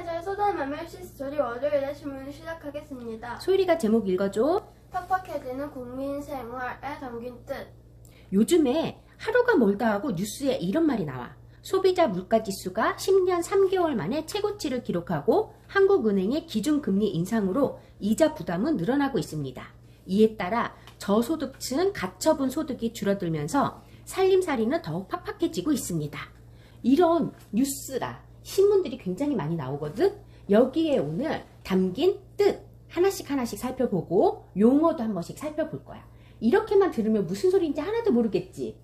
통계청에서의 쏟아내면 실소리 월요일에 신문을 시작하겠습니다. 소율이가 제목 읽어줘. 팍팍해지는 국민생활의 담긴 뜻. 요즘에 하루가 멀다 하고 뉴스에 이런 말이 나와. 소비자 물가지수가 10년 3개월 만에 최고치를 기록하고 한국은행의 기준금리 인상으로 이자 부담은 늘어나고 있습니다. 이에 따라 저소득층 가처분 소득이 줄어들면서 살림살이는 더욱 팍팍해지고 있습니다. 이런 뉴스라 신문들이 굉장히 많이 나오거든. 여기에 오늘 담긴 뜻 하나씩 살펴보고 용어도 한 번씩 살펴볼 거야. 이렇게만 들으면 무슨 소리인지 하나도 모르겠지.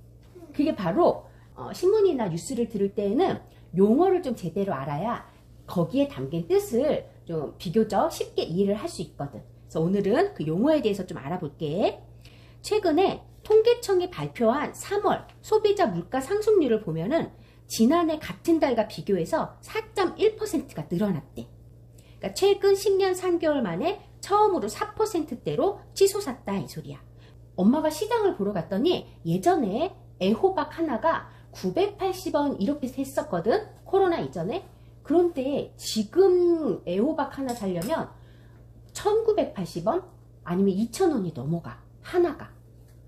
그게 바로 신문이나 뉴스를 들을 때에는 용어를 좀 제대로 알아야 거기에 담긴 뜻을 좀 비교적 쉽게 이해를 할 수 있거든. 그래서 오늘은 그 용어에 대해서 좀 알아볼게. 최근에 통계청이 발표한 3월 소비자 물가 상승률을 보면은 지난해 같은 달과 비교해서 4.1%가 늘어났대. 그러니까 최근 10년 3개월 만에 처음으로 4%대로 치솟았다 이 소리야. 엄마가 시장을 보러 갔더니 예전에 애호박 하나가 980원 이렇게 했었거든. 코로나 이전에. 그런데 지금 애호박 하나 사려면 1980원 아니면 2000원이 넘어가. 하나가.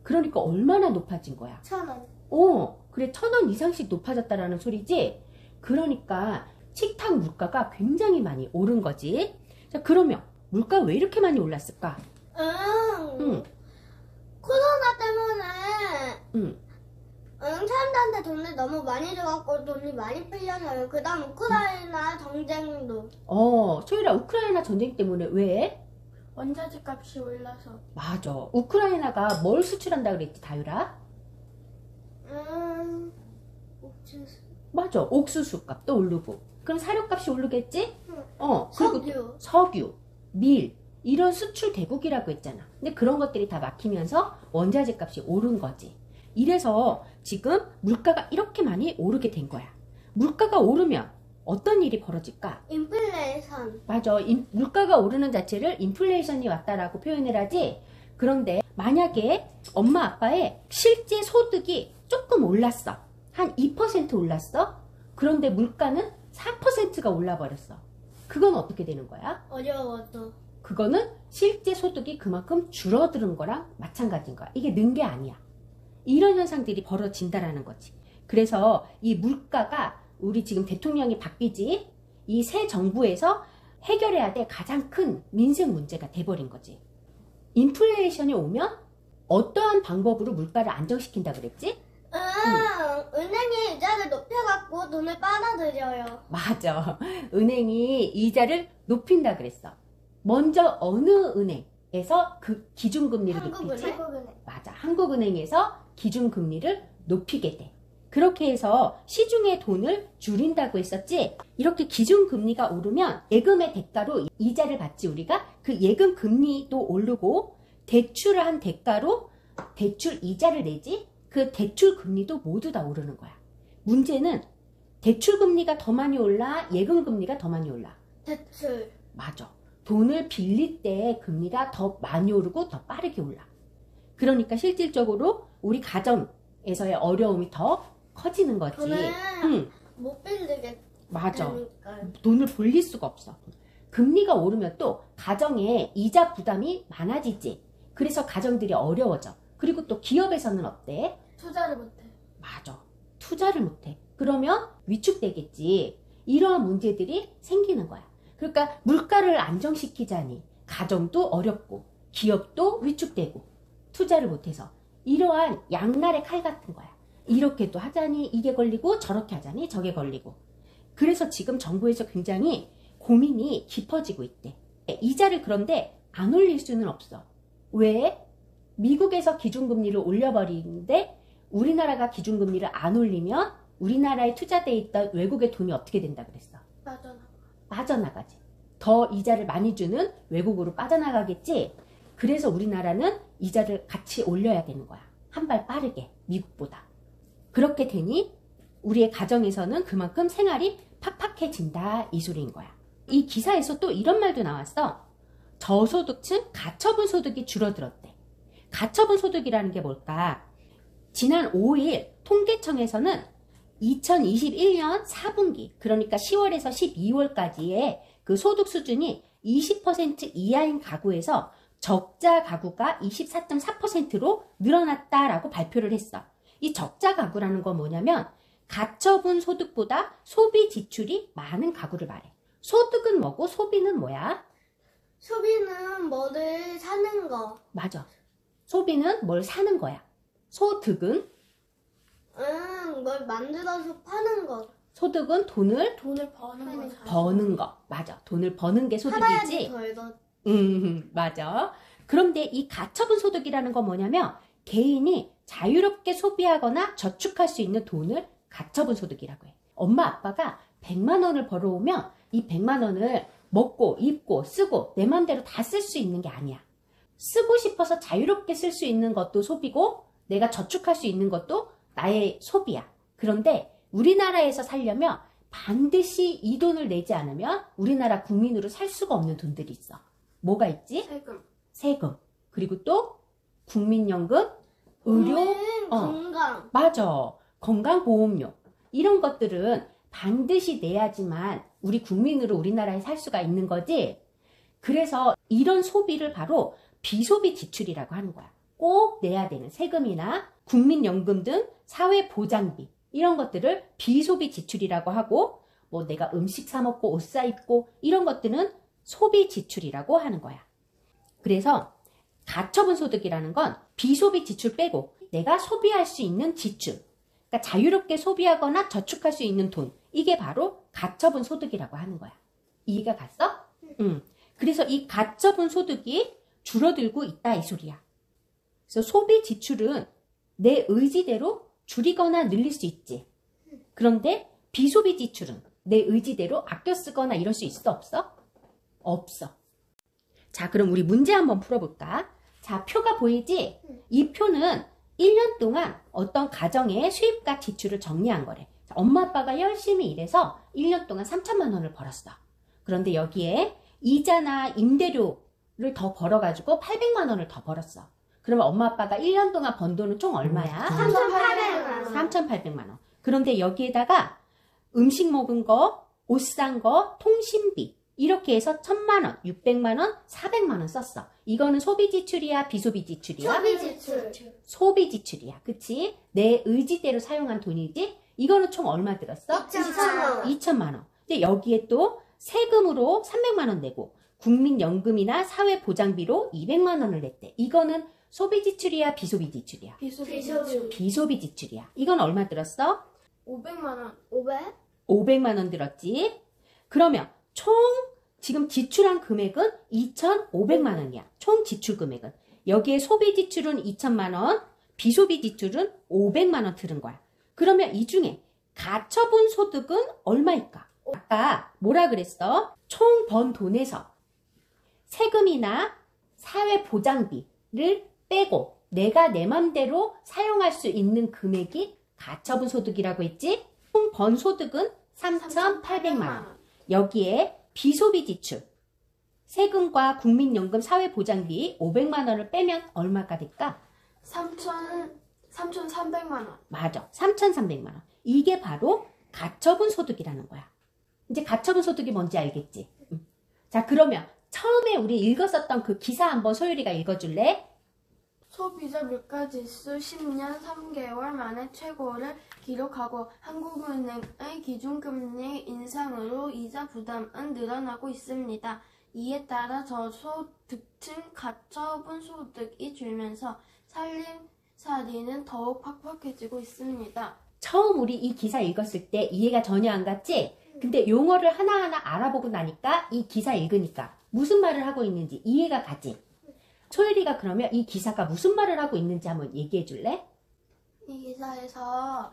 그러니까 얼마나 높아진 거야. 1000원. 그래 1000원 이상씩 높아졌다라는 소리지. 그러니까 식탁 물가가 굉장히 많이 오른 거지. 자, 그러면 물가 왜 이렇게 많이 올랐을까? 코로나 때문에 사람들한테 돈을 너무 많이 줘갖고 돈이 많이 풀려서요. 그 다음 우크라이나 전쟁도. 소율아, 우크라이나 전쟁 때문에 왜? 원자재 값이 올라서. 맞아. 우크라이나가 뭘 수출한다 그랬지, 다율아? 옥수수. 맞아. 옥수수 값도 오르고. 그럼 사료값이 오르겠지? 그리고 석유, 밀, 이런 수출 대국이라고 했잖아. 근데 그런 것들이 다 막히면서 원자재 값이 오른 거지. 이래서 지금 물가가 이렇게 많이 오르게 된 거야. 물가가 오르면 어떤 일이 벌어질까? 인플레이션. 맞아. 물가가 오르는 자체를 인플레이션이 왔다라고 표현을 하지. 그런데 만약에 엄마 아빠의 실제 소득이 조금 올랐어. 한 2% 올랐어. 그런데 물가는 4%가 올라버렸어. 그건 어떻게 되는 거야? 어려워져. 그거는 실제 소득이 그만큼 줄어드는 거랑 마찬가지인 거야. 이게 는 게 아니야. 이런 현상들이 벌어진다라는 거지. 그래서 이 물가가 우리 지금 대통령이 바뀌지, 이 새 정부에서 해결해야 될 가장 큰 민생 문제가 돼버린 거지. 인플레이션이 오면 어떠한 방법으로 물가를 안정시킨다 그랬지? 은행이 이자를 높여갖고 돈을 빨아들여요. 맞아. 은행이 이자를 높인다 그랬어. 먼저 어느 은행에서 그 기준금리를 높이지? 한국은행. 맞아. 한국은행에서 기준금리를 높이게 돼. 그렇게 해서 시중의 돈을 줄인다고 했었지. 이렇게 기준금리가 오르면 예금의 대가로 이자를 받지 우리가. 그 예금 금리도 오르고 대출을 한 대가로 대출 이자를 내지. 그 대출 금리도 모두 다 오르는 거야. 문제는 대출 금리가 더 많이 올라, 예금 금리가 더 많이 올라. 대출. 맞아. 돈을 빌릴 때 금리가 더 많이 오르고 더 빠르게 올라. 그러니까 실질적으로 우리 가정에서의 어려움이 더 커지는 거지. 돈을 못 빌리게. 맞아. 되니까요. 돈을 벌릴 수가 없어. 금리가 오르면 또 가정에 이자 부담이 많아지지. 그래서 가정들이 어려워져. 그리고 또 기업에서는 어때? 투자를 못해. 맞아. 투자를 못해. 그러면 위축되겠지. 이러한 문제들이 생기는 거야. 그러니까 물가를 안정시키자니 가정도 어렵고 기업도 위축되고 투자를 못해서 이러한 양날의 칼 같은 거야. 이렇게도 하자니 이게 걸리고 저렇게 하자니 저게 걸리고. 그래서 지금 정부에서 굉장히 고민이 깊어지고 있대. 이자를 그런데 안 올릴 수는 없어. 왜? 미국에서 기준금리를 올려버리는데 우리나라가 기준금리를 안 올리면 우리나라에 투자돼 있던 외국의 돈이 어떻게 된다 그랬어? 빠져나가지. 더 이자를 많이 주는 외국으로 빠져나가겠지. 그래서 우리나라는 이자를 같이 올려야 되는 거야. 한 발 빠르게 미국보다. 그렇게 되니 우리의 가정에서는 그만큼 생활이 팍팍해진다 이 소리인 거야. 이 기사에서 또 이런 말도 나왔어. 저소득층 가처분 소득이 줄어들었대. 가처분 소득이라는 게 뭘까? 지난 5일 통계청에서는 2021년 4분기, 그러니까 10월에서 12월까지의 그 소득 수준이 20% 이하인 가구에서 적자 가구가 24.4%로 늘어났다라고 발표를 했어. 이 적자 가구라는 건 뭐냐면 가처분 소득보다 소비 지출이 많은 가구를 말해. 소득은 뭐고 소비는 뭐야? 소비는 뭐를 사는 거. 맞아. 소비는 뭘 사는 거야. 소득은? 뭘 만들어서 파는 거. 소득은 돈을 버는 거. 버는 거. 맞아. 돈을 버는 게 팔아야지 소득이지. 벌더. 맞아. 그런데 이 가처분 소득이라는 건 뭐냐면 개인이 자유롭게 소비하거나 저축할 수 있는 돈을 가처분 소득이라고 해. 엄마 아빠가 100만 원을 벌어오면 이 100만 원을 먹고 입고 쓰고 내 맘대로 다 쓸 수 있는 게 아니야. 쓰고 싶어서 자유롭게 쓸 수 있는 것도 소비고 내가 저축할 수 있는 것도 나의 소비야. 그런데 우리나라에서 살려면 반드시 이 돈을 내지 않으면 우리나라 국민으로 살 수가 없는 돈들이 있어. 뭐가 있지? 세금. 세금. 그리고 또 국민연금, 의료, 건강. 맞아. 건강보험료. 이런 것들은 반드시 내야지만 우리 국민으로 우리나라에 살 수가 있는 거지. 그래서 이런 소비를 바로 비소비 지출이라고 하는 거야. 꼭 내야 되는 세금이나 국민연금 등 사회보장비 이런 것들을 비소비 지출이라고 하고 뭐 내가 음식 사 먹고 옷 사 입고 이런 것들은 소비 지출이라고 하는 거야. 그래서 가처분 소득이라는 건 비소비 지출 빼고 내가 소비할 수 있는 지출, 그러니까 자유롭게 소비하거나 저축할 수 있는 돈, 이게 바로 가처분 소득이라고 하는 거야. 이해가 갔어? 응. 그래서 이 가처분 소득이 줄어들고 있다 이 소리야. 그래서 소비 지출은 내 의지대로 줄이거나 늘릴 수 있지. 그런데 비소비 지출은 내 의지대로 아껴 쓰거나 이럴 수 있어 없어? 없어. 자, 그럼 우리 문제 한번 풀어볼까? 자, 표가 보이지? 이 표는 1년 동안 어떤 가정의 수입과 지출을 정리한 거래. 자, 엄마 아빠가 열심히 일해서 1년 동안 3천만 원을 벌었어. 그런데 여기에 이자나 임대료를 더 벌어가지고 800만 원을 더 벌었어. 그러면 엄마 아빠가 1년 동안 번 돈은 총 얼마야? 3,800원. 3,800만 원. 그런데 여기에다가 음식 먹은 거, 옷 산 거, 통신비 이렇게 해서 1,000만 원, 600만 원, 400만 원 썼어. 이거는 소비 지출이야, 비소비 지출이야? 소비 지출. 소비 지출이야. 그치? 내 의지대로 사용한 돈이지? 이거는 총 얼마 들었어? 2,000원. 2천만 원. 근데 여기에 또 세금으로 300만 원 내고 국민연금이나 사회보장비로 200만 원을 냈대. 이거는 소비 지출이야, 비소비 지출이야? 비소비. 비소비 지출이야. 이건 얼마 들었어? 500만 원. 500? 500만 원 들었지? 그러면 총 지금 지출한 금액은 2,500만 원이야. 총 지출 금액은. 여기에 소비 지출은 2천만 원, 비소비 지출은 500만 원 들은 거야. 그러면 이 중에 가처분 소득은 얼마일까? 아까 뭐라 그랬어? 총 번 돈에서 세금이나 사회보장비를 빼고 내가 내 맘대로 사용할 수 있는 금액이 가처분 소득이라고 했지? 총 번 소득은 3,800만 원. 여기에 비소비 지출, 세금과 국민연금 사회보장비 500만 원을 빼면 얼마가 될까? 3,300만 원. 맞아. 3,300만 원. 이게 바로 가처분 소득이라는 거야. 이제 가처분 소득이 뭔지 알겠지? 자, 그러면 처음에 우리 읽었었던 그 기사 한번 소율이가 읽어줄래? 소비자 물가지수 10년 3개월 만에 최고를 기록하고 한국은행의 기준금리 인상으로 이자 부담은 늘어나고 있습니다. 이에 따라 저소득층 가처분 소득이 줄면서 살림살이는 더욱 팍팍해지고 있습니다. 처음 우리 이 기사 읽었을 때 이해가 전혀 안 갔지? 근데 용어를 하나하나 알아보고 나니까 이 기사 읽으니까 무슨 말을 하고 있는지 이해가 가지? 소율이가 그러면 이 기사가 무슨 말을 하고 있는지 한번 얘기해 줄래? 이 기사에서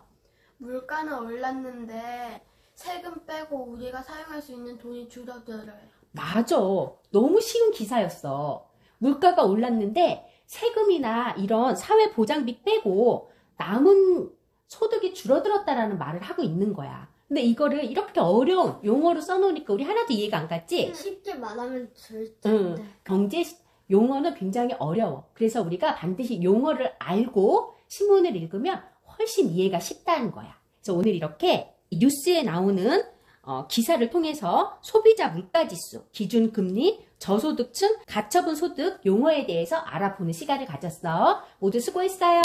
물가는 올랐는데 세금 빼고 우리가 사용할 수 있는 돈이 줄어들어요. 맞아. 너무 쉬운 기사였어. 물가가 올랐는데 세금이나 이런 사회보장비 빼고 남은 소득이 줄어들었다라는 말을 하고 있는 거야. 근데 이거를 이렇게 어려운 용어로 써놓으니까 우리 하나도 이해가 안 갔지? 쉽게 말하면 줄 응. 텐데. 경제 용어는 굉장히 어려워. 그래서 우리가 반드시 용어를 알고 신문을 읽으면 훨씬 이해가 쉽다는 거야. 그래서 오늘 이렇게 뉴스에 나오는 기사를 통해서 소비자 물가지수, 기준금리, 저소득층, 가처분 소득 용어에 대해서 알아보는 시간을 가졌어. 모두 수고했어요.